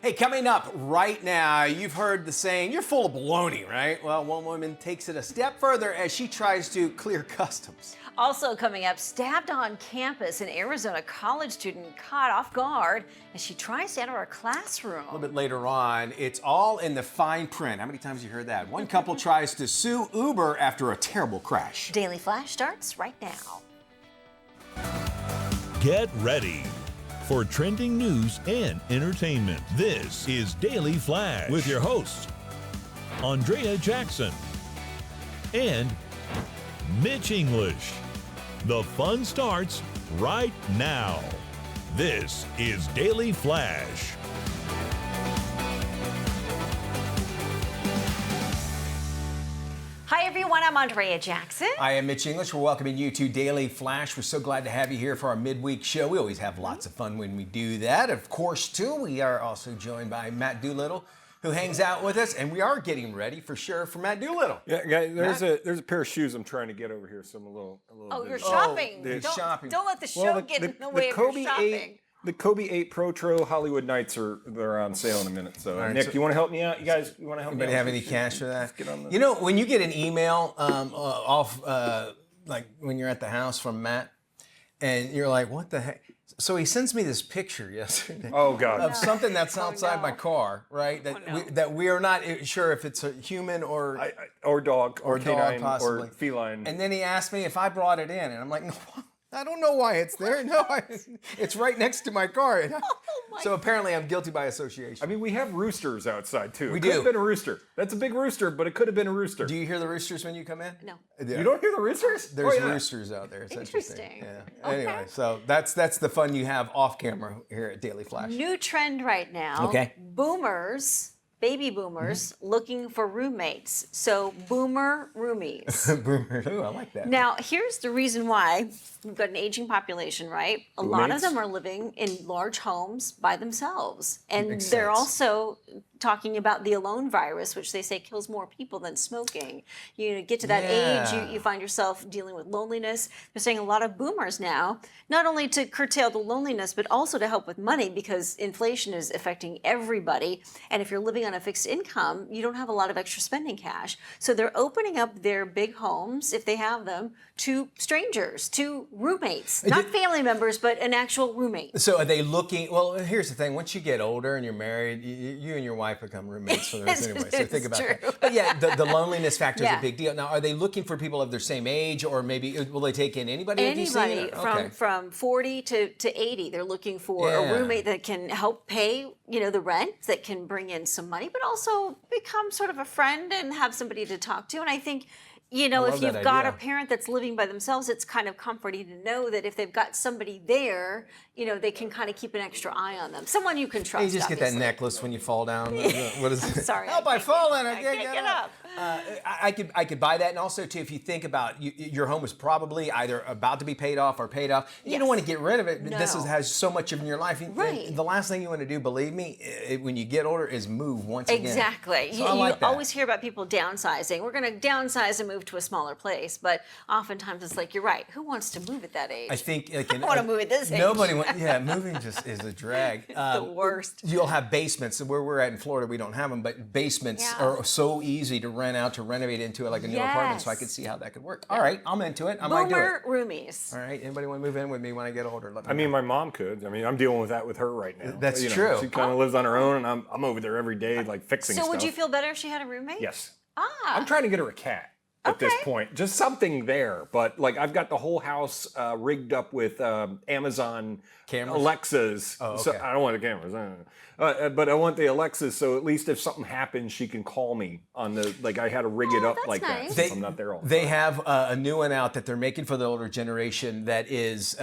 Hey, coming up right now, you've heard the saying, you're full of baloney, right? Well, one woman takes it a step further as she tries to clear customs. Also coming up, stabbed on campus, an Arizona college student caught off guard as she tries to enter a classroom. A little bit later on, it's all in the fine print. How many times have you heard that? One couple tries to sue Uber after a terrible crash. Daily Flash starts right now. Get ready for trending news and entertainment. This is Daily Flash with your hosts, Andrea Jackson and Mitch English. The fun starts right now. This is Daily Flash. Hi everyone, I'm Andrea Jackson. I am Mitch English. We're welcoming you to Daily Flash. We're so glad to have you here for our midweek show. We always have lots of fun when we do that. Of course, too, we are also joined by Matt Doolittle, who hangs out with us, and we are getting ready for sure for Matt Doolittle. Yeah, guys, there's a pair of shoes I'm trying to get over here, so I'm a little. Oh, bit- you're shopping. Shopping. Don't let the show get in the way of your shopping. The Kobe 8 Pro Tro Hollywood Nights they're on sale in a minute. So, right, Nick, so- you want to help me out? You guys, you want to help me out? Anybody have any cash for that? Let's get on the- You know, when you get an email like when you're at the house from Matt, and you're like, what the heck? So he sends me this picture yesterday. Oh God. Of something that's outside no. my car, right? That we are not sure if it's a human or or dog, or canine, possibly. or feline. And then he asked me if I brought it in, and I'm like, no, I don't know why it's there. No, it's right next to my car. So apparently I'm guilty by association. I mean, we have roosters outside too. We It could do. have been a rooster. That's a big rooster, but it could have been a rooster. Do you hear the roosters when you come in? No. Yeah. You don't hear the roosters? There's Oh, yeah. roosters out there. It's interesting. Interesting. Yeah. Anyway, so that's the fun you have off camera here at Daily Flash. New trend right now. Okay. Boomers, baby boomers, looking for roommates. So boomer roomies. Boomer. Ooh, I like that. Now, here's the reason why. We've got an aging population, right? A lot of Roommates? them are living in large homes by themselves. And Makes they're sense. also talking about the alone virus, which they say kills more people than smoking. You get to that age, Yeah. you find yourself dealing with loneliness. They're saying a lot of boomers now, not only to curtail the loneliness, but also to help with money because inflation is affecting everybody. And if you're living on a fixed income, you don't have a lot of extra spending cash. So they're opening up their big homes, if they have them, to strangers, to roommates, not family members, but an actual roommate. So are they looking? Well, here's the thing. Once you get older and you're married, you and your wife become roommates for the rest anyway. So think about true. that. But yeah, the loneliness factor is Yeah. a big deal. Now, are they looking for people of their same age, or maybe will they take in anybody? have you seen? Anybody Okay. from 40 to 80, they're looking for Yeah. a roommate that can help pay, the rent, that can bring in some money, but also become sort of a friend and have somebody to talk to. And I think, love if that you've got a idea. parent that's living by themselves, it's kind of comforting to know that if they've got somebody there, they can kind of keep an extra eye on them. Someone you can trust. You just get that obviously. necklace when you fall down. What is it? Sorry, Help! I I can't fallen. I I can't can't get get up. up. I could buy that, and also too, if you think about your home is probably either about to be paid off or paid off. You don't Yes. want to get rid of it. This No. has so much of in your life. Right. The last thing you want to do, believe me, when you get older, is move once again. Exactly. So I like that. always hear about people downsizing. We're going to downsize and move to a smaller place, but oftentimes it's like, you're right. Who wants to move at that age? I think like, I don't want to move at this age. Nobody wants. Yeah, moving just is a drag. The worst. You'll have basements. Where we're at in Florida, we don't have them, but basements Yeah. are so easy to rent out, to renovate into like a new apartment. So I Yes. could see how that could work. All right, I'm into it. I might do Boomer it. roomies. All right, anybody want to move in with me when I get older? Let me I mean, know. my mom could. I mean, I'm dealing with that with her right now. That's true. She kind of lives on her own, and I'm over there every day, like fixing So stuff. would you feel better if she had a roommate? Yes. Ah. I'm trying to get her a cat at this Okay. point. Just something there. But like I've got the whole house rigged up with Amazon Cameras? Alexas. Oh, So okay. I don't want the cameras. But I want the Alexas, so at least if something happens, she can call me on the, like I had to rig it up that's like nice. that since I'm not there all the They time. have a new one out that they're making for the older generation that is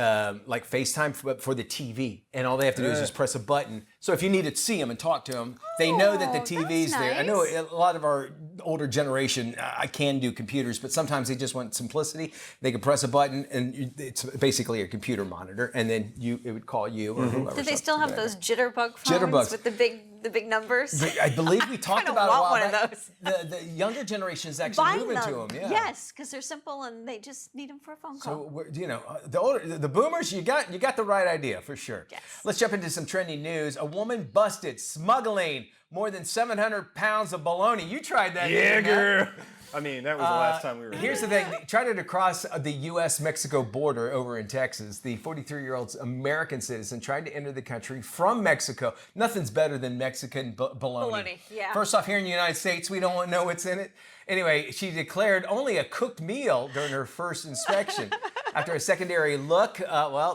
like FaceTime for the TV. And all they have to do is just press a button. So if you need to see them and talk to them, they know that the Oh, TV's that's there. I know nice. a lot of our older generation can do computer computers, but sometimes they just want simplicity. They can press a button, and it's basically a computer monitor, and then it would call you or whoever. Do they still have those jitterbug phones with the big numbers? I believe we talked about it a while one back. of those. The younger generation is actually moving to them. Yeah. Yes, because they're simple and they just need them for a phone call. So the boomers, you got the right idea for sure. Yes. Let's jump into some trending news. A woman busted smuggling more than 700 pounds of bologna. You tried that, Yeah, didn't you, Matt? girl. I mean, that was the last time we were Here's the thing. They tried it across the U.S.-Mexico border over in Texas. The 43-year-old American citizen tried to enter the country from Mexico. Nothing's better than Mexican bologna. Bologna, yeah. First off, here in the United States, we don't know what's in it. Anyway, she declared only a cooked meal during her first inspection. After a secondary look,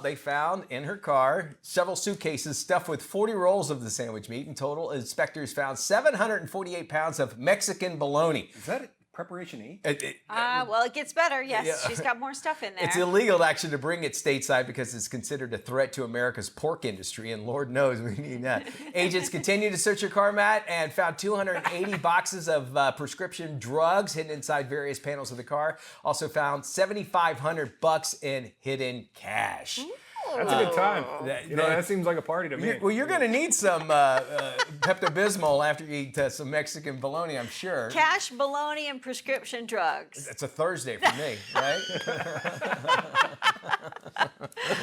they found in her car several suitcases stuffed with 40 rolls of the sandwich meat. In total, inspectors found 748 pounds of Mexican bologna. Is that Preparation E? Well, it gets better. Yes, Yeah. she's got more stuff in there. It's illegal actually to bring it stateside because it's considered a threat to America's pork industry, and Lord knows we need that. Agents continued to search her car, Matt, and found 280 boxes of prescription drugs hidden inside various panels of the car. Also found $7,500 in hidden cash. That's a good time. That seems like a party to me. You're going to need some Pepto-Bismol after you eat some Mexican bologna, I'm sure. Cash, bologna, and prescription drugs. It's a Thursday for me, right?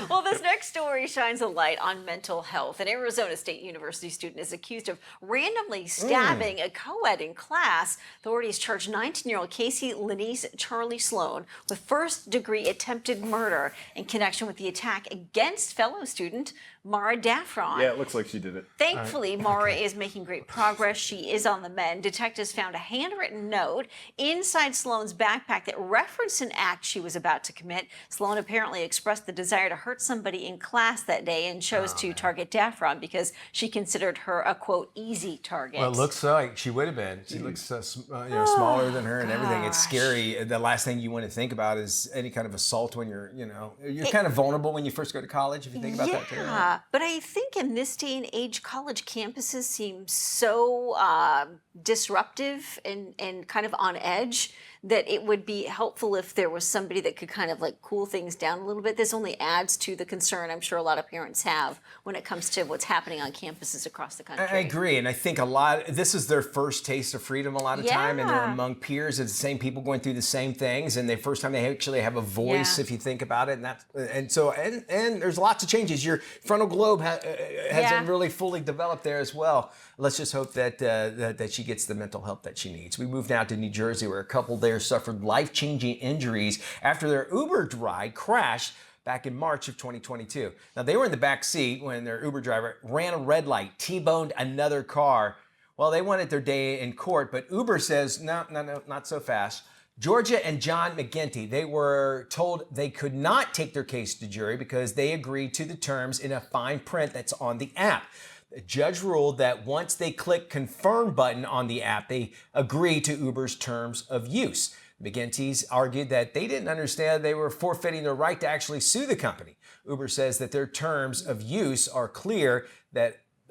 Well, this next story shines a light on mental health. An Arizona State University student is accused of randomly stabbing a co-ed in class. Authorities charged 19-year-old Casey Lanice Charlie Sloan with first-degree attempted murder in connection with the attack against fellow student Mara Daffron. Yeah, it looks like she did it. Thankfully, Mara is making great progress. She is on the mend. Detectives found a handwritten note inside Sloan's backpack that referenced an act she was about to commit. Sloan apparently expressed the desire to hurt somebody in class that day and chose to target Daffron because she considered her a, quote, easy target. Well, it looks like she would have been. She looks smaller than her and everything. It's scary. The last thing you want to think about is any kind of assault when you're kind of vulnerable when you first go to college, if you think about that too. Yeah, but I think in this day and age, college campuses seem so disruptive and kind of on edge that it would be helpful if there was somebody that could kind of like cool things down a little bit. This only adds to the concern I'm sure a lot of parents have when it comes to what's happening on campuses across the country. I agree, and I think this is their first taste of freedom a lot of time, and they're among peers of the same people going through the same things, and the first time they actually have a voice, if you think about it, and there's lots of changes. Your frontal lobe hasn't really fully developed there as well. Let's just hope that she gets the mental help that she needs. We move now to New Jersey, where a couple there suffered life-changing injuries after their Uber ride crashed back in March of 2022. Now, they were in the back seat when their Uber driver ran a red light, T-boned another car. Well, they wanted their day in court, but Uber says, no, not so fast. Georgia and John McGinty, they were told they could not take their case to jury because they agreed to the terms in a fine print that's on the app. The judge ruled that once they click confirm button on the app, they agree to Uber's terms of use. The McGinty's argued that they didn't understand they were forfeiting their right to actually sue the company. Uber says that their terms of use are clear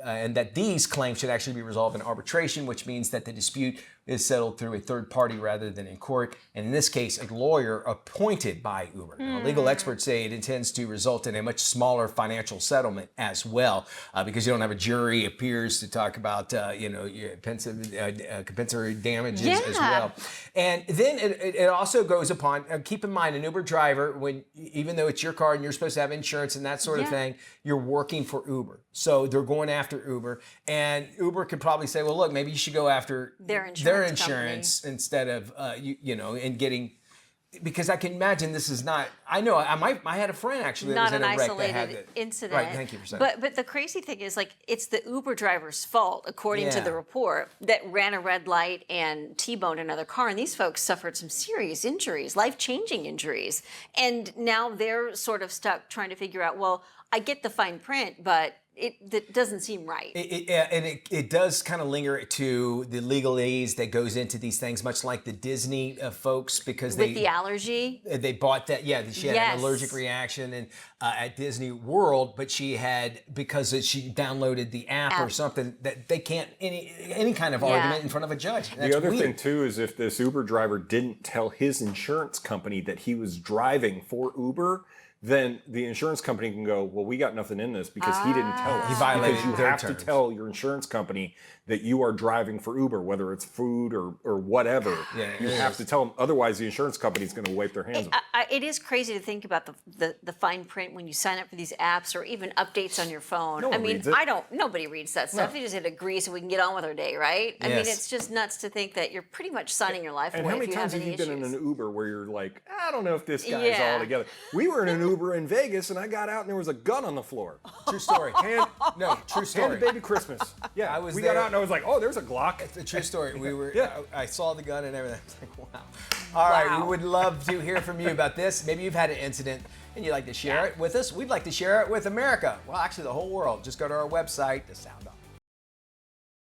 and that these claims should actually be resolved in arbitration, which means that the dispute is settled through a third party rather than in court, and in this case, a lawyer appointed by Uber. Now, legal experts say it intends to result in a much smaller financial settlement as well, because you don't have a jury appears to talk about compensatory damages as well. And then it also goes upon, keep in mind, an Uber driver, even though it's your car and you're supposed to have insurance and that sort of thing, you're working for Uber. So they're going after Uber, and Uber could probably say, well, look, maybe you should go after their insurance instead of and getting, because I can imagine this is not. I know I had a friend actually that not was in an a wreck isolated that had incident. Right, thank you for saying. But the crazy thing is, like, it's the Uber driver's fault, according to the report, that ran a red light and T-boned another car, and these folks suffered some serious injuries, life-changing injuries, and now they're sort of stuck trying to figure out, well, I get the fine print, but that doesn't seem right. It does kind of linger to the legalese that goes into these things, much like the Disney folks, because With the allergy? they bought that. Yeah, she had an allergic reaction and at Disney World, but she had, because she downloaded the app or something, that they can't any kind of argument in front of a judge. That's the other weird. thing too is if this Uber driver didn't tell his insurance company that he was driving for Uber, then the insurance company can go, well, we got nothing in this because he didn't tell us. He violated because you their have terms. to tell your insurance company that you are driving for Uber, whether it's food or whatever. You have to tell them. Otherwise, the insurance company is going to wipe their hands. It is crazy to think about the fine print when you sign up for these apps or even updates on your phone. No one reads it. Nobody reads that stuff. No. You just hit agree so we can get on with our day, right? I mean, Yes. it's just nuts to think that you're pretty much signing your life And away how if many you times have have any you been in issues. an Uber where you're like, I don't know if this guy's all together. We were in an Uber in Vegas and I got out and there was a gun on the floor. True story. No, true story. Hand baby Christmas. Yeah, we got there. out and I was like, oh, there's a Glock. It's a true story. We were. Yeah. I saw the gun and everything. I was like, wow. All right, we would love to hear from you about this. Maybe you've had an incident and you'd like to share it with us. We'd like to share it with America. Well, actually, the whole world. Just go to our website to sound off.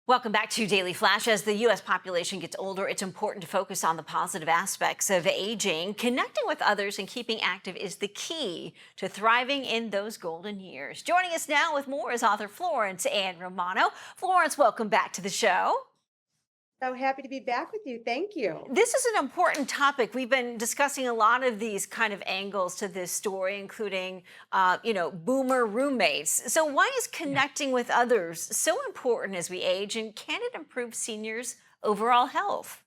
Welcome back to Daily Flash. As the U.S. population gets older, it's important to focus on the positive aspects of aging. Connecting with others and keeping active is the key to thriving in those golden years. Joining us now with more is author Florence Ann Romano. Florence, welcome back to the show. So happy to be back with you. Thank you. This is an important topic. We've been discussing a lot of these kind of angles to this story, including, boomer roommates. So why is connecting with others so important as we age, and can it improve seniors' overall health?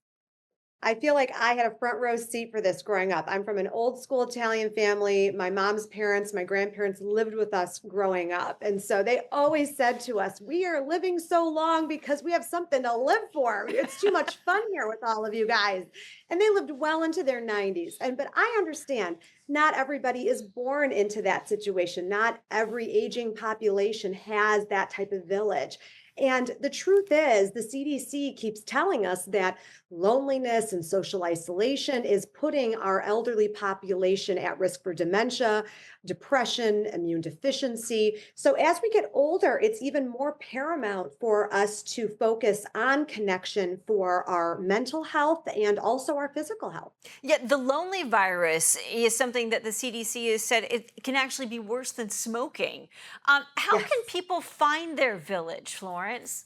I feel like I had a front row seat for this growing up. I'm from an old school Italian family. My mom's parents, my grandparents lived with us growing up. And so they always said to us, we are living so long because we have something to live for. It's too much fun here with all of you guys. And they lived well into their 90s. But I understand not everybody is born into that situation. Not every aging population has that type of village. And the truth is, the CDC keeps telling us that loneliness and social isolation is putting our elderly population at risk for dementia, depression, immune deficiency. So as we get older, it's even more paramount for us to focus on connection for our mental health and also our physical health. Yet the lonely virus is something that the CDC has said it can actually be worse than smoking. How Yes. can people find their village, Florence?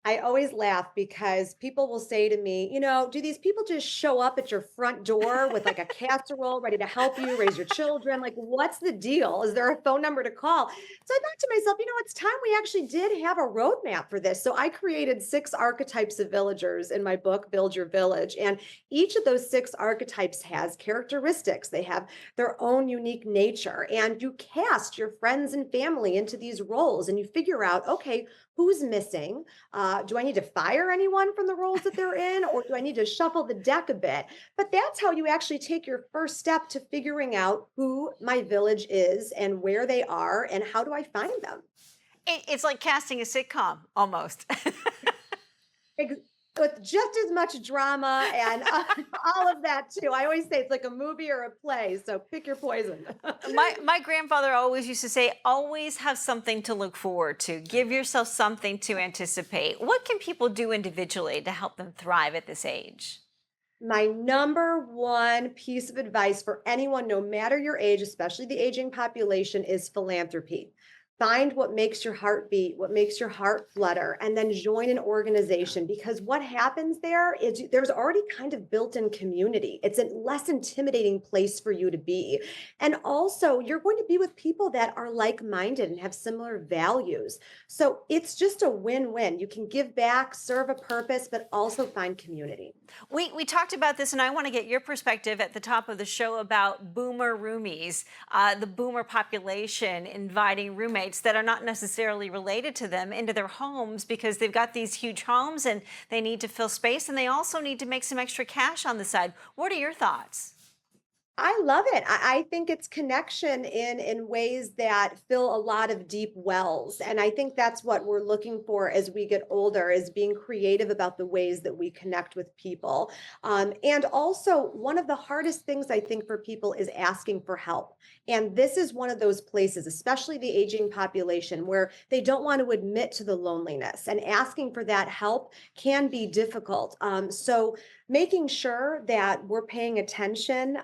I always laugh because people will say to me, do these people just show up at your front door with like a casserole ready to help you raise your children? Like, what's the deal? Is there a phone number to call? So I thought to myself, it's time we actually did have a roadmap for this. So I created 6 archetypes of villagers in my book, Build Your Village. And each of those 6 archetypes has characteristics. They have their own unique nature. And you cast your friends and family into these roles and you figure out, okay, who's missing? Do I need to fire anyone from the roles that they're in, or do I need to shuffle the deck a bit? But that's how you actually take your first step to figuring out who my village is and where they are and how do I find them. It's like casting a sitcom, almost. With just as much drama and all of that too. I always say it's like a movie or a play, so pick your poison. My grandfather always used to say, always have something to look forward to. Give yourself something to anticipate. What can people do individually to help them thrive at this age? My number one piece of advice for anyone, no matter your age, especially the aging population, is philanthropy. Find what makes your heart beat, what makes your heart flutter, and then join an organization, because what happens there is there's already kind of built-in community. It's a less intimidating place for you to be. And also, you're going to be with people that are like-minded and have similar values. So it's just a win-win. You can give back, serve a purpose, but also find community. We talked about this, and I want to get your perspective at the top of the show about boomer roomies, the boomer population inviting roommates that are not necessarily related to them into their homes because they've got these huge homes and they need to fill space, and they also need to make some extra cash on the side. What are your thoughts? I love it. I think it's connection in ways that fill a lot of deep wells. And I think that's what we're looking for as we get older, is being creative about the ways that we connect with people. And also, one of the hardest things I think for people is asking for help. And this is one of those places, especially the aging population, where they don't want to admit to the loneliness, and asking for that help can be difficult. So making sure that we're paying attention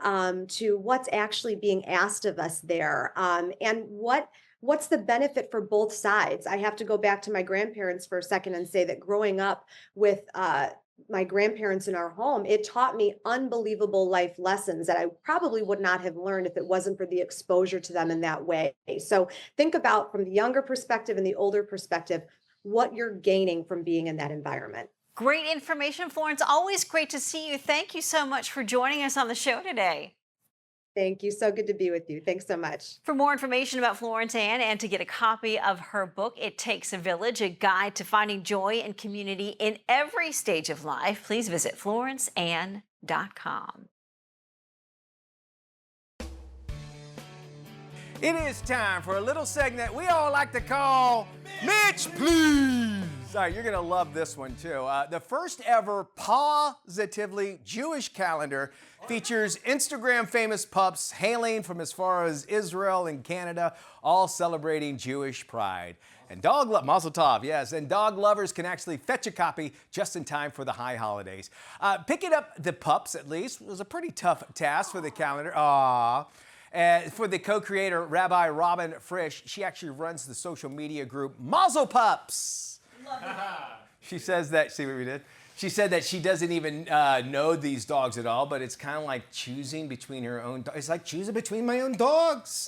to what's actually being asked of us there, and what's the benefit for both sides. I have to go back to my grandparents for a second and say that growing up with my grandparents in our home, it taught me unbelievable life lessons that I probably would not have learned if it wasn't for the exposure to them in that way. So think about, from the younger perspective and the older perspective, what you're gaining from being in that environment. Great information, Florence. Always great to see you. Thank you so much for joining us on the show today. Thank you. So good to be with you. Thanks so much. For more information about Florence Ann and to get a copy of her book, It Takes a Village, a guide to finding joy and community in every stage of life, please visit florenceann.com. It is time for a little segment we all like to call Mitch, Please. All right, you're going to love this one, too. The first ever positively Jewish calendar features Instagram famous pups hailing from as far as Israel and Canada, all celebrating Jewish pride. And Mazel Tov, yes, and dog lovers can actually fetch a copy just in time for the high holidays. Picking up the pups, at least, was a pretty tough task for the calendar. Aww. For the co-creator, Rabbi Robin Frisch, she actually runs the social media group Mazel Pups. She says that, see what we did? She said that she doesn't even know these dogs at all, but it's kind of like choosing between her own dogs. It's like choosing between my own dogs.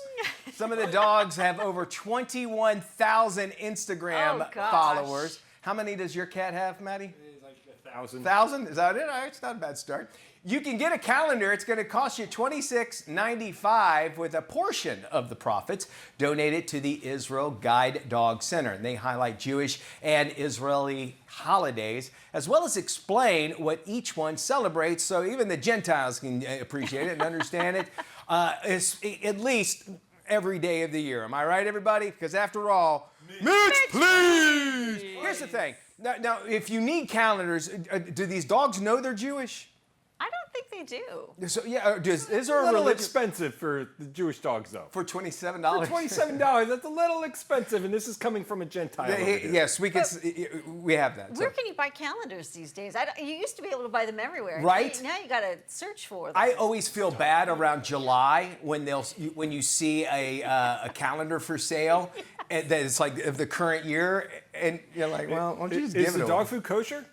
Some of the dogs have over 21,000 Instagram followers. How many does your cat have, Maddie? It's like 1,000. 1,000? Is that it? All right, it's not a bad start. You can get a calendar. It's going to cost you $26.95 with a portion of the profits donated to the Israel Guide Dog Center. And they highlight Jewish and Israeli holidays, as well as explain what each one celebrates, so even the Gentiles can appreciate it and understand it, at least every day of the year. Am I right, everybody? Because after all, Mitch, please! Here's the thing. Now, if you need calendars, do these dogs know they're Jewish? I don't think they do. So, yeah, is there a a little religious... expensive for the Jewish dogs, though. For $27? For $27, that's a little expensive, and this is coming from a Gentile. Yes, we have that. Where can you buy calendars these days? You used to be able to buy them everywhere. Right. Now you got to search for them. I always feel bad around July when you see a calendar for sale and that it's like of the current year, and you're like, well, why don't you just give it Is the dog food kosher?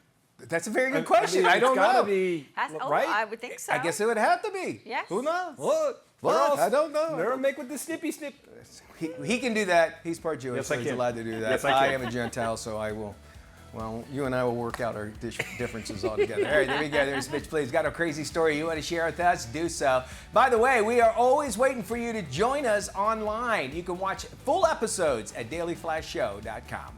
That's a very good question. I don't it's gotta know. Be, right? I would think so. I guess it would have to be. Yes. Who knows? What? I don't know. Never make with the snippy snip. He can do that. He's part Jewish, Yes, so I he's can. allowed to do that. Yes, I I can. am a Gentile, so I will. Well, you and I will work out our differences all together. All right, there we go. There's Mitch, please. Got a crazy story you want to share with us? Do so. By the way, we are always waiting for you to join us online. You can watch full episodes at dailyflashshow.com.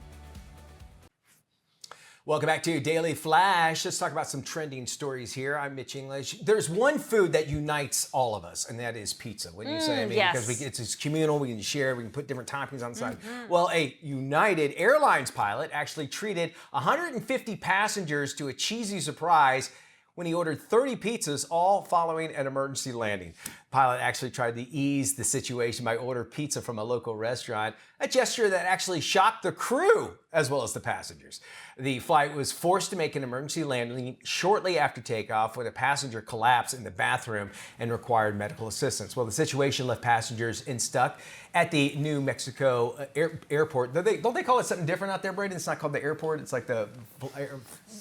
Welcome back to Daily Flash. Let's talk about some trending stories here. I'm Mitch English. There's one food that unites all of us, and that is pizza. Wouldn't you say? I mean, yes. because it's communal, we can share, we can put different toppings on the side. Well, a United Airlines pilot actually treated 150 passengers to a cheesy surprise when he ordered 30 pizzas, all following an emergency landing. Pilot actually tried to ease the situation by ordering pizza from a local restaurant, a gesture that actually shocked the crew as well as the passengers. The flight was forced to make an emergency landing shortly after takeoff when a passenger collapsed in the bathroom and required medical assistance. Well, the situation left passengers stuck at the New Mexico airport. Don't they call it something different out there, Braden? It's not called the airport. It's like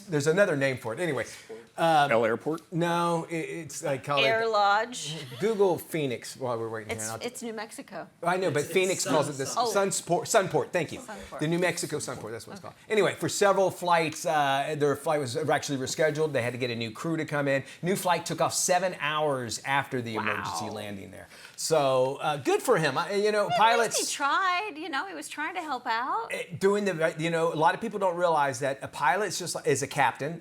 there's another name for it. Anyway. El Airport? No, it's like called Air Lodge. Google Phoenix while we're waiting here. It's New Mexico. I know, but Phoenix calls it the Sunport. Thank you. Sunport. The New Mexico Sunport, that's what it's called. Anyway, for several flights, their flight was actually rescheduled. They had to get a new crew to come in. New flight took off 7 hours after the emergency landing there. So good for him. Pilots. He tried. He was trying to help out. Doing a lot of people don't realize that a pilot is a captain,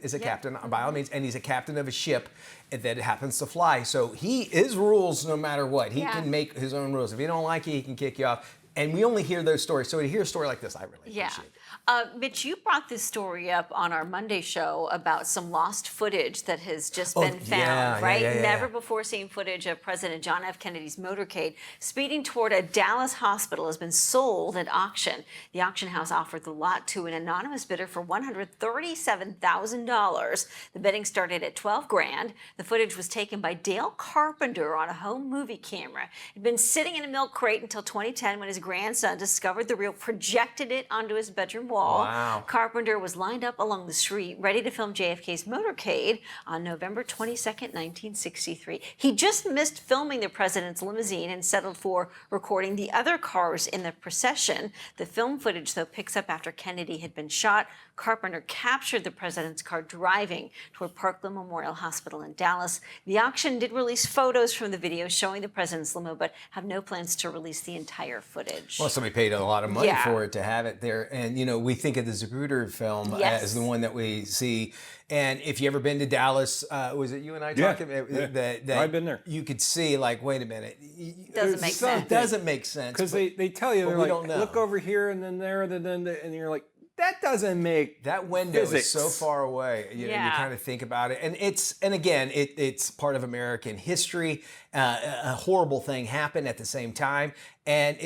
by all means, and and he's a captain of a ship that happens to fly. So he is rules no matter what. He can make his own rules. If you don't like it, he can kick you off. And we only hear those stories. So to hear a story like this, I really appreciate it. Mitch, you brought this story up on our Monday show about some lost footage that has just been found, right? Never before seen footage of President John F. Kennedy's motorcade speeding toward a Dallas hospital has been sold at auction. The auction house offered the lot to an anonymous bidder for $137,000. The bidding started at $12,000. The footage was taken by Dale Carpenter on a home movie camera. It had been sitting in a milk crate until 2010 when his grandson discovered the reel, projected it onto his bedroom wall. Wow. Carpenter was lined up along the street, ready to film JFK's motorcade on November 22nd, 1963. He just missed filming the president's limousine and settled for recording the other cars in the procession. The film footage, though, picks up after Kennedy had been shot. Carpenter captured the president's car driving toward Parkland Memorial Hospital in Dallas. The auction did release photos from the video showing the president's limo, but have no plans to release the entire footage. Well, somebody paid a lot of money for it to have it there. And, you know, we think of the Zapruder film as the one that we see. And if you ever been to Dallas, was it you and I talking? That I've been there. You could see, like, wait a minute. Doesn't make sense. It doesn't make sense. Because they tell you, they're like, don't know. look over here and then there, and you're like, that doesn't make that window physics. is so far away. You know, you kind of think about it, and it's part of American history. A horrible thing happened at the same time, and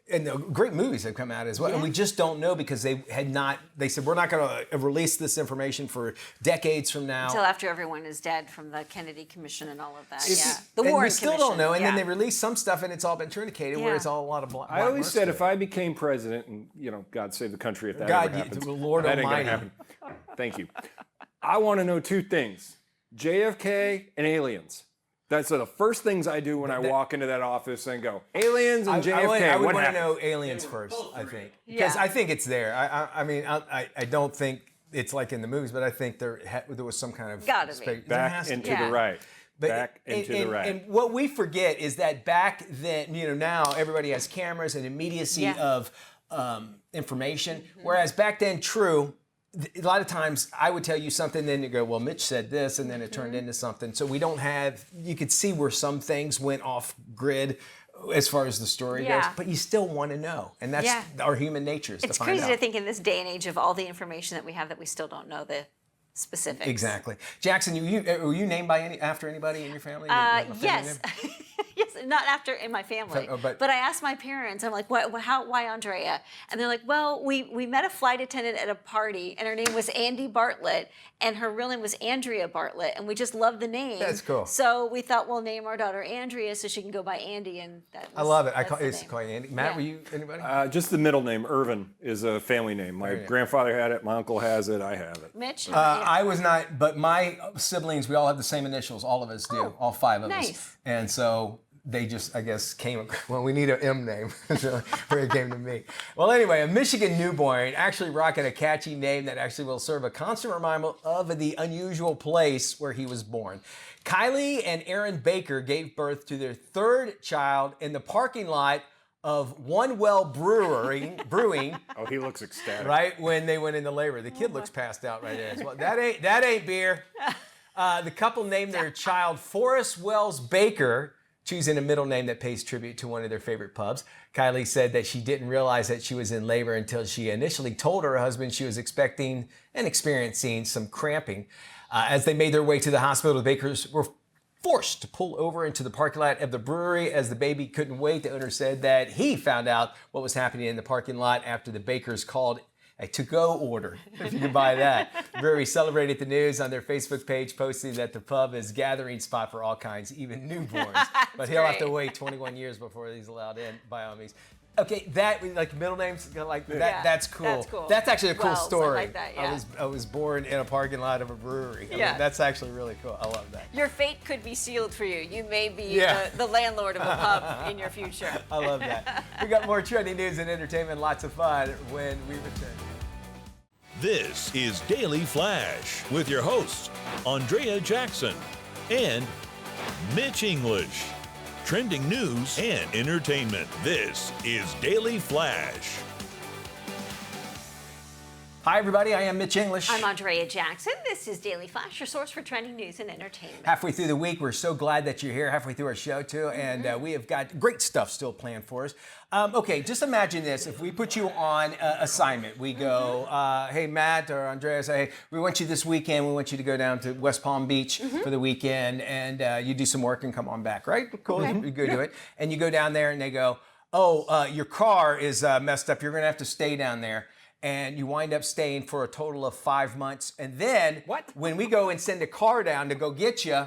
the great movies have come out as well. And we just don't know because they said, we're not going to release this information for decades from now. Until after everyone is dead from the Kennedy Commission and all of that. The Warren Warren we still Commission. don't know. And then they release some stuff and it's all been truncated where it's all a lot of black. I always said if I became president, and, you know, God save the country if that ever happens. Lord that ain't Almighty. gonna happen. Thank you. I want to know two things. JFK and aliens. That's the first things I do when I walk into that office and go, aliens and JFK. I would what want to happened? know aliens first, I think. Because I think it's there. I mean, I don't think it's like in the movies, but I think there was some kind of Gotta be. Back and to the right. Back and to the right. And what we forget is that back then, you know, now everybody has cameras and immediacy of information. Whereas back then, a lot of times I would tell you something, then you go, well, Mitch said this, and then it turned into something. So we don't have, you could see where some things went off grid as far as the story goes, but you still want to know. And that's our human nature is to find out. It's crazy to think in this day and age of all the information that we have that we still don't know the specifics. Exactly. Jackson, were you named after anybody in your family? Yes. Yes, not after in my family. But I asked my parents, I'm like, why Andrea? And they're like, well, we met a flight attendant at a party, and her name was Andy Bartlett, and her real name was Andrea Bartlett, and we just loved the name. That's cool. So we thought we'll name our daughter Andrea so she can go by Andy, and I love it. I call you Andy. Matt, were you anybody? Just the middle name, Irvin, is a family name. My grandfather had it, my uncle has it, I have it. Mitch? I was not, but my siblings, we all have the same initials. All of us do. All five of us. And so they just, I guess, we need an M name. So where it came to me. Well, anyway, a Michigan newborn actually rocking a catchy name that actually will serve a constant reminder of the unusual place where he was born. Kylie and Aaron Baker gave birth to their third child in the parking lot of One Well Brewing. Oh, he looks ecstatic. Right when they went into labor. The kid looks passed out right there as well. That ain't beer. The couple named their child Forrest Wells Baker, choosing a middle name that pays tribute to one of their favorite pubs. Kylie said that she didn't realize that she was in labor until she initially told her husband she was expecting and experiencing some cramping. As they made their way to the hospital, the Bakers were forced to pull over into the parking lot of the brewery as the baby couldn't wait. The owner said that he found out what was happening in the parking lot after the Bakers called a to-go order, if you can buy that. The brewery celebrated the news on their Facebook page, posting that the pub is a gathering spot for all kinds, even newborns. But he'll have to wait 21 years before he's allowed in, by all means. Okay, that, like middle names, like that, that's cool. That's cool. That's actually a cool Wells, story. I like that, I was born in a parking lot of a brewery. I mean, that's actually really cool. I love that. Your fate could be sealed for you. You may be the landlord of a pub in your future. I love that. We got more trending news and entertainment, lots of fun when we return. This is Daily Flash with your hosts, Andrea Jackson and Mitch English. Trending news and entertainment. This is Daily Flash. Hi, everybody. I am Mitch English. I'm Andrea Jackson. This is Daily Flash, your source for trending news and entertainment. Halfway through the week, we're so glad that you're here. Halfway through our show, too. And we have got great stuff still planned for us. Okay, just imagine this. If we put you on assignment, we go, hey, Matt or Andrea, say, hey, we want you this weekend. We want you to go down to West Palm Beach for the weekend. And you do some work and come on back, right? Cool. You go do it. And you go down there and they go, oh, your car is messed up. You're going to have to stay down there. And you wind up staying for a total of 5 months. And then when we go and send a car down to go get you,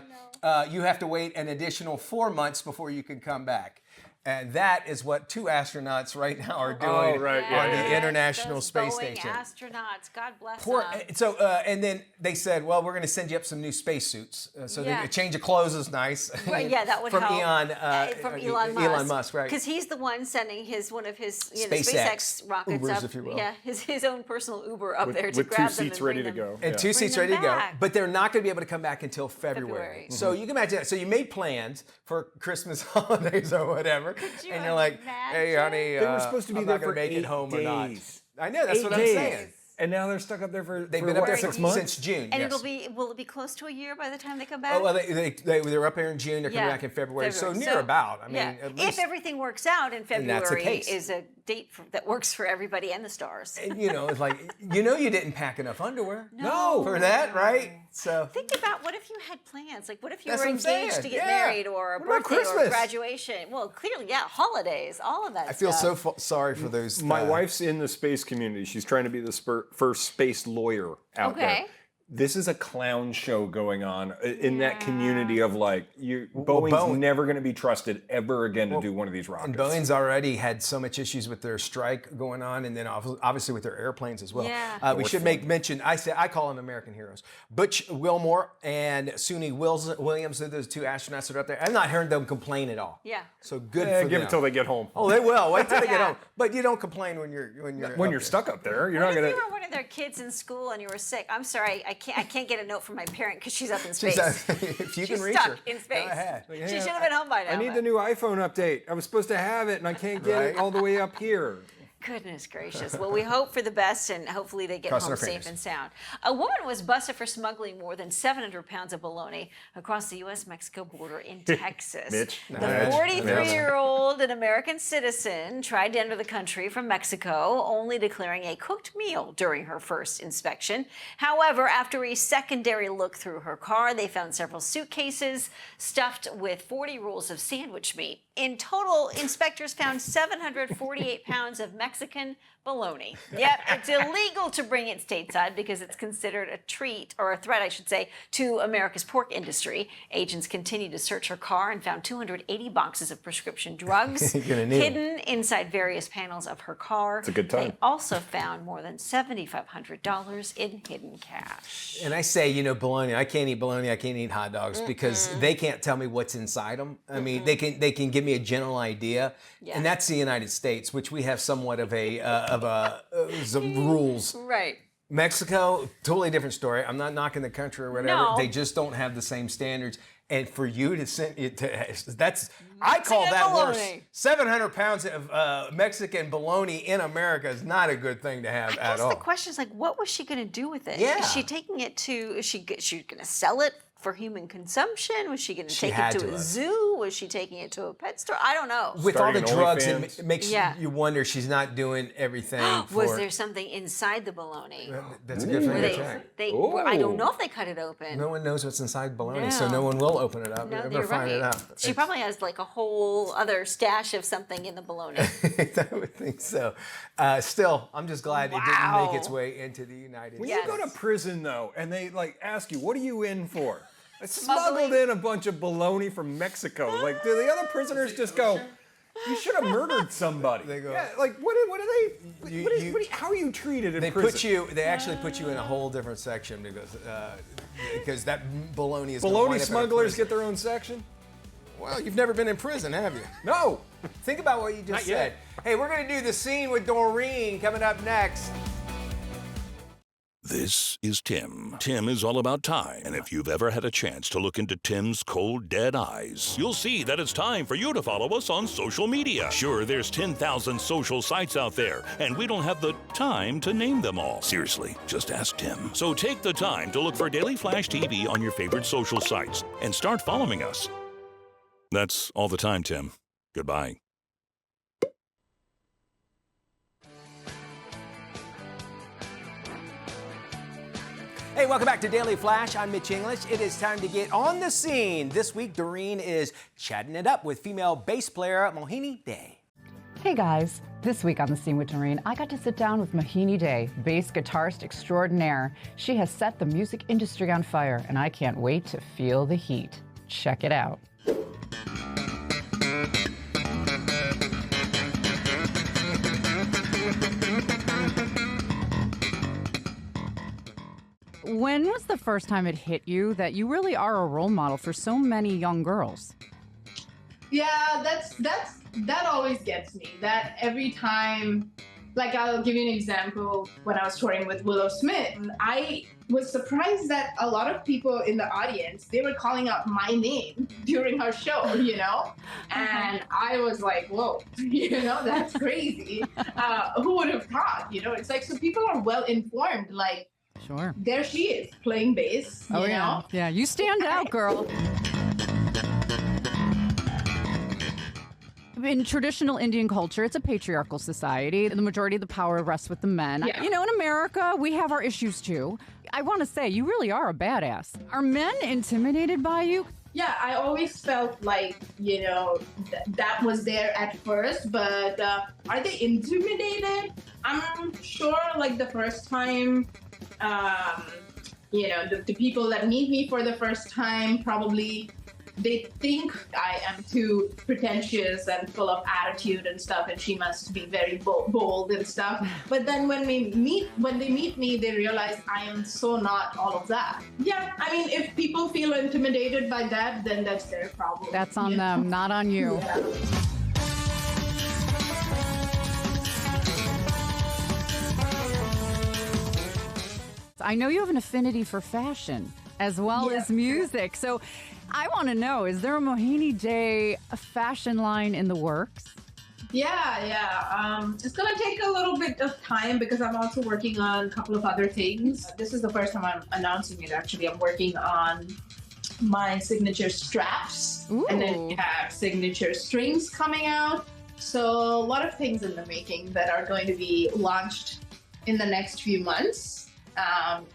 you have to wait an additional 4 months before you can come back. And that is what 2 astronauts right now are doing on the International Space Station. Astronauts, God bless Poor, them. so, and then they said, well, we're going to send you up some new spacesuits. So a change of clothes is nice. Right, yeah, that would from help. From Elon Musk. Elon Musk, right. Because he's the one sending one of his SpaceX rockets Ubers, up. if you will. Yeah, his own personal Uber up there to with grab 2 them seats and ready bring to them. go. And 2 seats Bring ready them to go. back. But they're not going to be able to come back until February. So you can imagine that. So you made plans for Christmas holidays or whatever. you And you're like, hey, honey, They were supposed to be I'm there not gonna for make 8 it home days. or not. I know, that's 8 what days. I'm saying. And now they're stuck up there for They've been up there 6 months? since June. And yes. will it be close to a year by the time they come back? Oh, well, they're up there in June. They're coming back in February. So near about. I mean, at least. If everything works out in And that's the February case. is a date that works for everybody and the stars. And, it's like, you didn't pack enough underwear. No. For that, right? So. Think about what if you had plans, like what if you That's were what I'm saying. engaged to get Yeah. married or a What about birthday or Christmas? graduation. Well, clearly, holidays, all of that I feel stuff. so sorry for those. My wife's in the space community. She's trying to be the first space lawyer out there. This is a clown show going on in that community of like, Boeing's never going to be trusted ever again to do one of these rockets. And Boeing's already had so much issues with their strike going on, and then obviously with their airplanes as well. Yeah. We should make mention. I call them American heroes. Butch Wilmore and Suni Williams are those 2 astronauts that are up there. I've not heard them complain at all. Yeah. So good for them. Give it till they get home. Oh, they will. Wait till they get home. But you don't complain when you're stuck up there. You're What not if going you were one of their kids in school and you were sick? I'm sorry, I can't get a note from my parent because she's up in space. If you She's can reach stuck her, in space. Go ahead. She should have been home by now. I need the new iPhone update. I was supposed to have it, and I can't get it all the way up here. Goodness gracious. Well, we hope for the best, and hopefully they get Crossing home our safe fingers. and sound. A woman was busted for smuggling more than 700 pounds of bologna across the U.S.-Mexico border in Texas. Mitch. The 43-year-old, an American citizen, tried to enter the country from Mexico, only declaring a cooked meal during her first inspection. However, after a secondary look through her car, they found several suitcases stuffed with 40 rolls of sandwich meat. In total, inspectors found 748 pounds of Mexican bologna. Yep, it's illegal to bring it stateside because it's considered a treat, or a threat, I should say, to America's pork industry. Agents continued to search her car and found 280 boxes of prescription drugs hidden inside various panels of her car. It's a good time. They also found more than $7,500 in hidden cash. And I say, bologna. I can't eat bologna. I can't eat hot dogs because they can't tell me what's inside them. I mean, they can give me a general idea, and that's the United States, which we have somewhat of some rules. Right. Mexico, totally different story. I'm not knocking the country or whatever. No. They just don't have the same standards. And for you to send it to I call that bologna. worse. 700 pounds of Mexican bologna in America is not a good thing to have at all. The question is what was she going to do with it? Yeah. Is she taking it is she going to sell it for human consumption? Was she going to take it to a zoo? Was she taking it to a pet store? I don't know. With all the Starting drugs, OnlyFans. it makes you wonder she's not doing everything for... Was there something inside the bologna? That's a good thing to check. I don't know if they cut it open. No one knows what's inside bologna, so No. no one will open it up. No, Never you're find it right. out. She probably has like a whole other stash of something in the bologna. I would think so. Still, I'm just glad it didn't make its way into the United When States. you go to prison, though, and they ask you, what are you in for? I Smuggling. smuggled in a bunch of bologna from Mexico. Like, do the other prisoners just go, you should have murdered somebody? They go, yeah, like, what are they, how are you treated in prison? They actually put you in a whole different section because that bologna is gonna Bologna wind up in a smugglers prison. get their own section? Well, you've never been in prison, have you? No. Think about what you just Not said. yet. Hey, we're going to do the scene with Doreen coming up next. This is Tim. Tim is all about time, and if you've ever had a chance to look into Tim's cold, dead eyes, you'll see that it's time for you to follow us on social media. Sure, there's 10,000 social sites out there, and we don't have the time to name them all. Seriously, just ask Tim. So take the time to look for Daily Flash TV on your favorite social sites and start following us. That's all the time, Tim. Goodbye. Hey, welcome back to Daily Flash. I'm Mitch English. It is time to get on the scene. This week, Doreen is chatting it up with female bass player Mohini Day. Hey guys, this week on The Scene with Doreen, I got to sit down with Mohini Day, bass guitarist extraordinaire. She has set the music industry on fire, and I can't wait to feel the heat. Check it out. When was the first time it hit you that you really are a role model for so many young girls? Yeah, that always gets me. That every time, like I'll give you an example. When I was touring with Willow Smith, I was surprised that a lot of people in the audience, they were calling out my name during her show, you know? And I was like, whoa, you know, that's crazy. Who would have thought, you know? It's like, so people are well informed, like, sure, there she is playing bass, you know? Yeah, you stand out, girl. In traditional Indian culture, it's a patriarchal society. The majority of the power rests with the men. Yeah. You know, in America, we have our issues too. I want to say, you really are a badass. Are men intimidated by you? Yeah, I always felt like, you know, that was there at first, but are they intimidated? I'm sure, like, the first time, you know, the people that meet me for the first time probably they think I am too pretentious and full of attitude and stuff, and she must be very bold and stuff. But then when they meet me, they realize I am so not all of that. Yeah, I mean, if people feel intimidated by that, then that's their problem. That's on them, not on you. Yeah. I know you have an affinity for fashion as well as music. So I want to know, is there a Mohini Day fashion line in the works? Yeah. It's going to take a little bit of time because I'm also working on a couple of other things. This is the first time I'm announcing it, actually. I'm working on my signature straps. Ooh. And then we have signature strings coming out. So a lot of things in the making that are going to be launched in the next few months.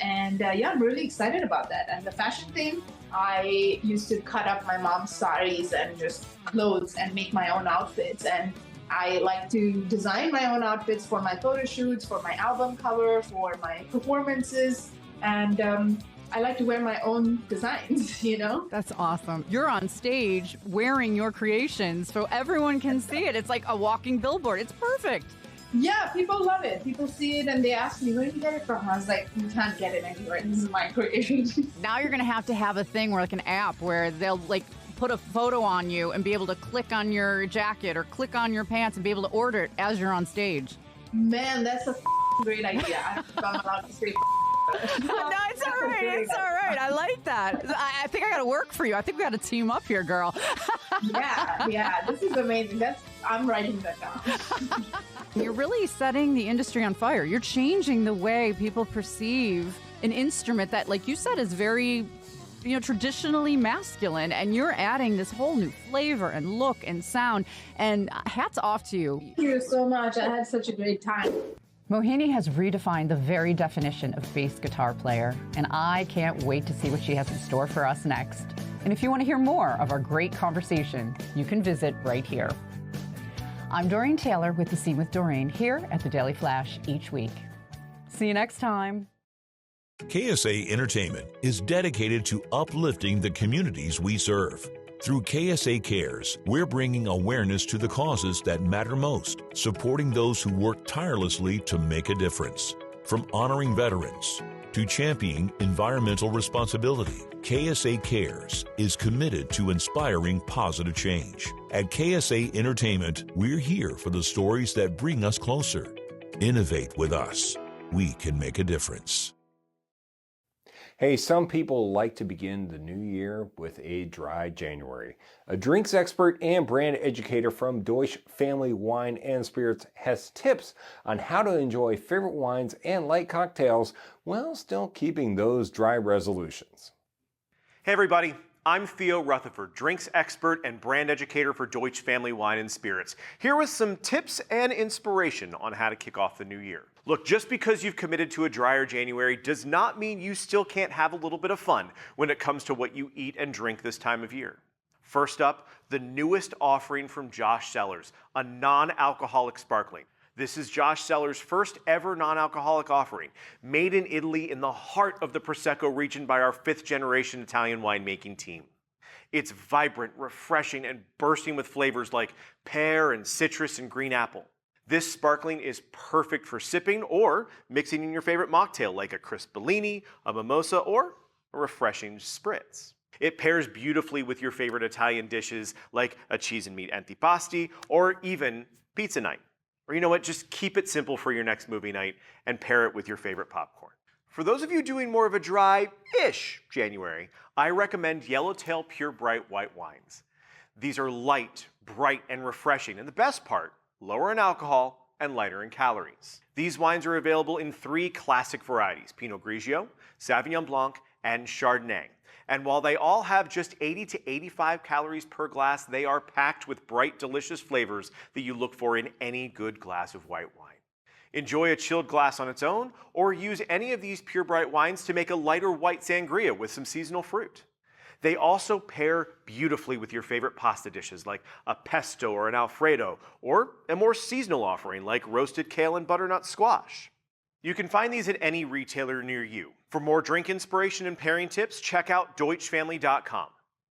Yeah, I'm really excited about that. And the fashion thing, I used to cut up my mom's saris and just clothes and make my own outfits. And I like to design my own outfits for my photo shoots, for my album cover, for my performances. And I like to wear my own designs, you know? That's awesome. You're on stage wearing your creations so everyone can see it. It's like a walking billboard. It's perfect. Yeah, people love it. People see it and they ask me, where did you get it from? I was like, you can't get it anywhere. This is my creation. Now you're going to have a thing where, like, an app where they'll, like, put a photo on you and be able to click on your jacket or click on your pants and be able to order it as you're on stage. Man, that's a great idea. I don't know if I'm allowed to say No, it's all right. It's all right. I like that. I think I got to work for you. I think we got to team up here, girl. Yeah. This is amazing. I'm writing that down. You're really setting the industry on fire. You're changing the way people perceive an instrument that, like you said, is very, you know, traditionally masculine, and you're adding this whole new flavor and look and sound, and hats off to you. Thank you so much. I had such a great time. Mohini has redefined the very definition of bass guitar player, and I can't wait to see what she has in store for us next. And if you want to hear more of our great conversation, you can visit right here. I'm Doreen Taylor with The Scene with Doreen here at the Daily Flash each week. See you next time. KSA Entertainment is dedicated to uplifting the communities we serve. Through KSA Cares, we're bringing awareness to the causes that matter most, supporting those who work tirelessly to make a difference. From honoring veterans to championing environmental responsibility, KSA Cares is committed to inspiring positive change. At KSA Entertainment, we're here for the stories that bring us closer. Innovate with us. We can make a difference. Hey, some people like to begin the new year with a dry January. A drinks expert and brand educator from Deutsch Family Wine and Spirits has tips on how to enjoy favorite wines and light cocktails while still keeping those dry resolutions. Hey everybody, I'm Theo Rutherford, drinks expert and brand educator for Deutsch Family Wine and Spirits, here with some tips and inspiration on how to kick off the new year. Look, just because you've committed to a drier January does not mean you still can't have a little bit of fun when it comes to what you eat and drink this time of year. First up, the newest offering from Josh Cellars, a non-alcoholic sparkling. This is Josh Cellars' first ever non-alcoholic offering, made in Italy in the heart of the Prosecco region by our 5th generation Italian winemaking team. It's vibrant, refreshing, and bursting with flavors like pear and citrus and green apple. This sparkling is perfect for sipping or mixing in your favorite mocktail like a crisp Bellini, a mimosa, or a refreshing spritz. It pairs beautifully with your favorite Italian dishes like a cheese and meat antipasti or even pizza night. Or you know what, just keep it simple for your next movie night and pair it with your favorite popcorn. For those of you doing more of a dry-ish January, I recommend Yellowtail Pure Bright white wines. These are light, bright, and refreshing, and the best part, lower in alcohol and lighter in calories. These wines are available in 3 classic varieties, Pinot Grigio, Sauvignon Blanc, and Chardonnay. And while they all have just 80 to 85 calories per glass, they are packed with bright, delicious flavors that you look for in any good glass of white wine. Enjoy a chilled glass on its own, or use any of these Pure Bright wines to make a lighter white sangria with some seasonal fruit. They also pair beautifully with your favorite pasta dishes like a pesto or an alfredo, or a more seasonal offering like roasted kale and butternut squash. You can find these at any retailer near you. For more drink inspiration and pairing tips, check out DeutschFamily.com.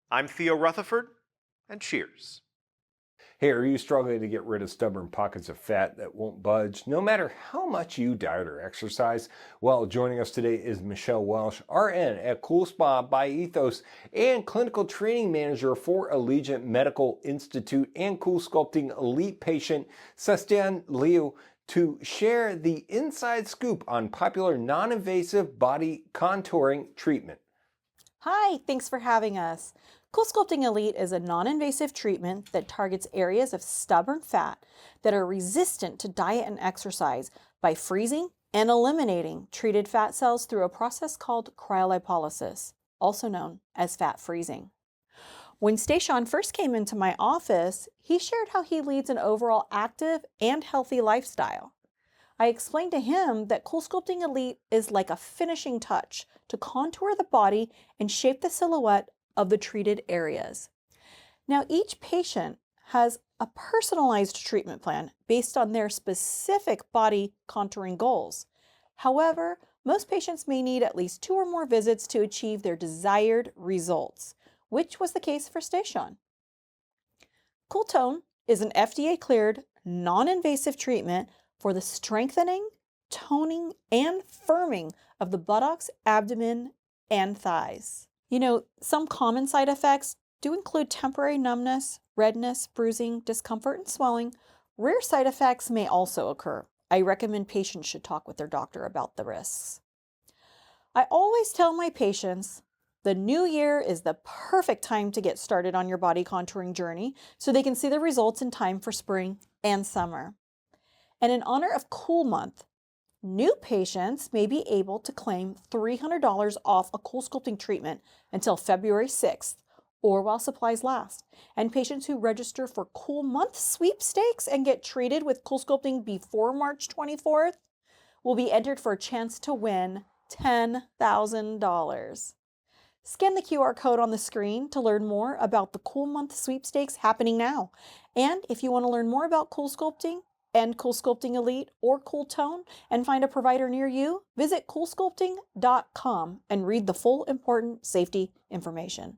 I'm Theo Rutherford, and cheers. Hey, are you struggling to get rid of stubborn pockets of fat that won't budge, no matter how much you diet or exercise? Well, joining us today is Michelle Welsh, RN at Cool Spa by Ethos and clinical training manager for Allegiant Medical Institute and Cool Sculpting Elite patient Sebastian Liu to share the inside scoop on popular non-invasive body contouring treatment. Hi, thanks for having us. Cool Sculpting Elite is a non-invasive treatment that targets areas of stubborn fat that are resistant to diet and exercise by freezing and eliminating treated fat cells through a process called cryolipolysis, also known as fat freezing. When Station first came into my office, he shared how he leads an overall active and healthy lifestyle. I explained to him that Cool Sculpting Elite is like a finishing touch to contour the body and shape the silhouette of the treated areas. Now, each patient has a personalized treatment plan based on their specific body contouring goals. However, most patients may need at least 2 or more visits to achieve their desired results, which was the case for Station. Cool Tone is an FDA-cleared, non-invasive treatment for the strengthening, toning, and firming of the buttocks, abdomen, and thighs. You know, some common side effects do include temporary numbness, redness, bruising, discomfort, and swelling. Rare side effects may also occur. I recommend patients should talk with their doctor about the risks. I always tell my patients the new year is the perfect time to get started on your body contouring journey so they can see the results in time for spring and summer. And in honor of Cool Month, new patients may be able to claim $300 off a Cool Sculpting treatment until February 6th or while supplies last. And patients who register for Cool Month sweepstakes and get treated with Cool Sculpting before March 24th will be entered for a chance to win $10,000. Scan the QR code on the screen to learn more about the Cool Month sweepstakes happening now. And if you want to learn more about Cool Sculpting and Cool Sculpting Elite or Cool Tone and find a provider near you, visit coolsculpting.com and read the full important safety information.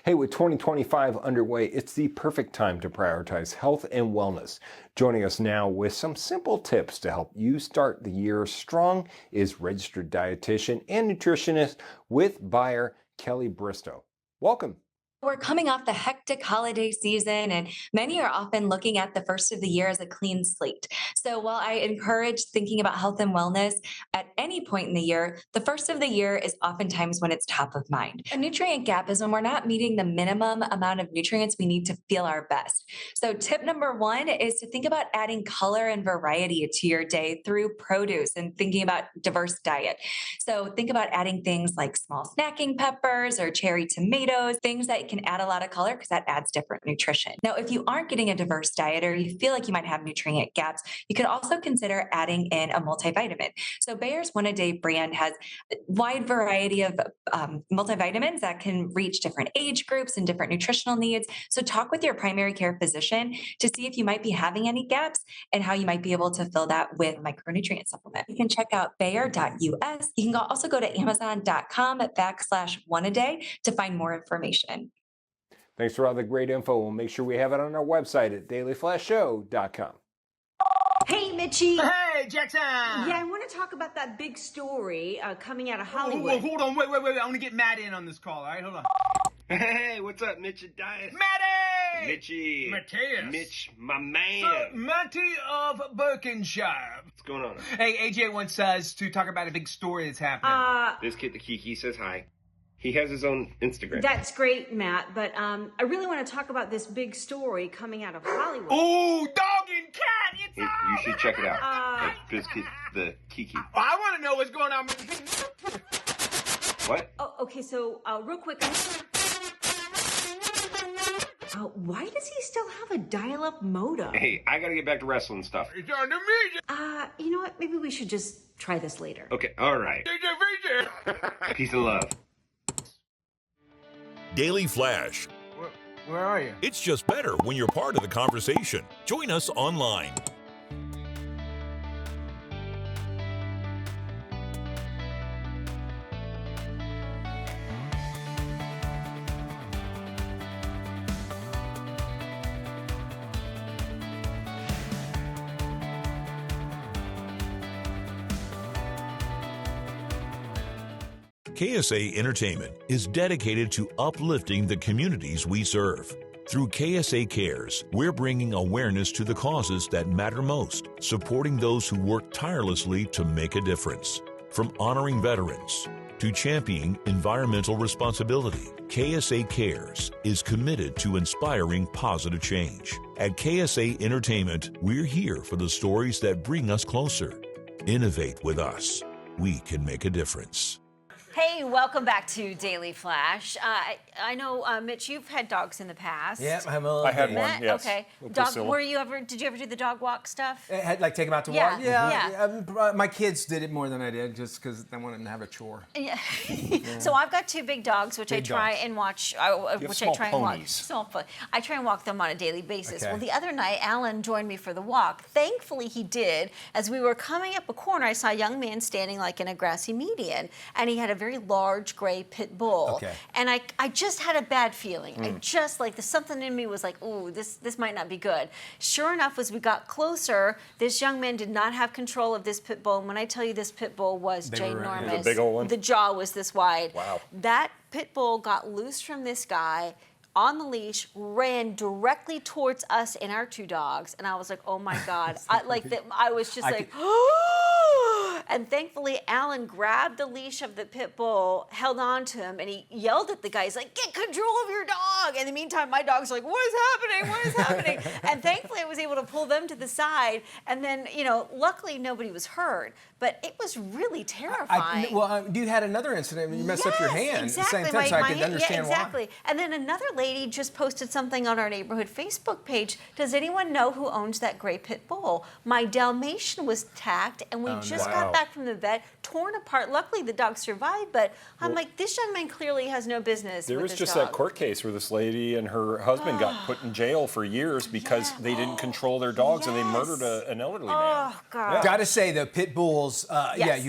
Hey, with 2025 underway, it's the perfect time to prioritize health and wellness. Joining us now with some simple tips to help you start the year strong is registered dietitian and nutritionist with Bayer, Kelly Bristow. Welcome. We're coming off the hectic holiday season, and many are often looking at the first of the year as a clean slate. So while I encourage thinking about health and wellness at any point in the year, the first of the year is oftentimes when it's top of mind. A nutrient gap is when we're not meeting the minimum amount of nutrients we need to feel our best. So tip number one is to think about adding color and variety to your day through produce and thinking about diverse diet. So think about adding things like small snacking peppers or cherry tomatoes, things that can add a lot of color because that adds different nutrition. Now, if you aren't getting a diverse diet or you feel like you might have nutrient gaps, you could also consider adding in a multivitamin. So Bayer's One A Day brand has a wide variety of multivitamins that can reach different age groups and different nutritional needs. So talk with your primary care physician to see if you might be having any gaps and how you might be able to fill that with micronutrient supplement. You can check out bayer.us. You can also go to amazon.com/oneaday to find more information. Thanks for all the great info. We'll make sure we have it on our website at dailyflashshow.com. Hey, Mitchie. Hey, Jackson. Yeah, I want to talk about that big story coming out of Hollywood. Hold on, wait. I want to get Matt in on this call, all right? Hold on. Hey, what's up, Mitch and Dias? Matty! Mitchie. Mateus. Mitch, my man. So, Matty of Birkenshire. What's going on? Hey, AJ wants us to talk about a big story that's happening. This kid, the Kiki, says hi. He has his own Instagram. That's great, Matt, but I really want to talk about this big story coming out of Hollywood. Oh, dog and cat, it's You should check it out. This kid, the Kiki. I want to know what's going on with What? Oh, okay, so real quick. Why does he still have a dial-up modem? Hey, I gotta get back to wrestling stuff. It's on the music. You know what? Maybe we should just try this later. Okay, all right. Peace and love. Daily Flash. Where are you? It's just better when you're part of the conversation. Join us online. KSA Entertainment is dedicated to uplifting the communities we serve. Through KSA Cares, we're bringing awareness to the causes that matter most, supporting those who work tirelessly to make a difference. From honoring veterans to championing environmental responsibility, KSA Cares is committed to inspiring positive change. At KSA Entertainment, we're here for the stories that bring us closer. Innovate with us. We can make a difference. Hey, welcome back to Daily Flash. I know, Mitch, you've had dogs in the past. Yeah, I had one, yes. Okay. With Dog, Priscilla. did you ever do the dog walk stuff? Had, like, take them out to Yeah, walk? yeah. My kids did it more than I did just because they wanted to have a chore. Yeah. So I've got two big dogs, which I try and watch. Which I try and watch. I try and walk them on a daily basis. Okay. Well, the other night, Alan joined me for the walk. Thankfully, he did. As we were coming up a corner, I saw a young man standing like in a grassy median, and he had a very large gray pit bull. Okay. And I just had a bad feeling. I just something in me was like, ooh, this might not be good. Sure enough, as we got closer, this young man did not have control of this pit bull. And when I tell you this pit bull was ginormous, It was a big old one? the jaw was this wide. Wow. That pit bull got loose from this guy on the leash, ran directly towards us and our two dogs, and I was like, "Oh my God!" I was just and thankfully, Alan grabbed the leash of the pit bull, held on to him, and he yelled at the guy. He's like, "Get control of your dog!" In the meantime, my dog's like, "What is happening? What is happening?" And thankfully, I was able to pull them to the side, and then, luckily, nobody was hurt. But it was really terrifying. You had another incident when you messed up your hand exactly. at the same time, so I could understand exactly. why. And then another lady just posted something on our neighborhood Facebook page. Does anyone know who owns that gray pit bull? My Dalmatian was tagged, and we just got back from the vet, torn apart. Luckily, the dog survived, but I'm like, this young man clearly has no business There with was this just dog. that court case where this lady and her husband got put in jail for years because they didn't control their dogs and they murdered an elderly man. Oh, God. Gotta say, the pit bulls, Yes.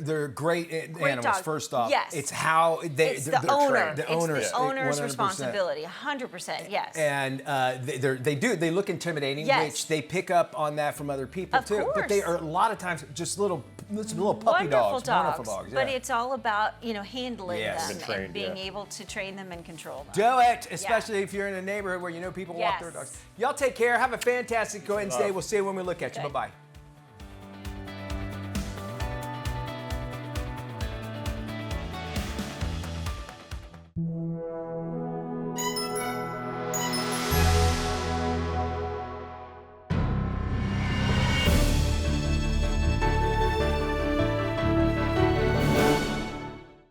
they're great animals. dogs. First off, Yes. it's how It's they're the owner. trained. The It's owners, the owner's 100%. responsibility, 100%, yes. And they look intimidating, Yes. which they pick up on that from other people Of too. But they course. are a lot of times just little puppy Wonderful dogs, wonderful dogs. But yeah. it's all about, handling Yes. them Been trained, and being yeah. able to train them and control them. Do it, especially if you're in a neighborhood where people walk their Yes. dogs. Y'all take care. Have a fantastic Wednesday. We'll see you when we look at you. Good. Bye-bye.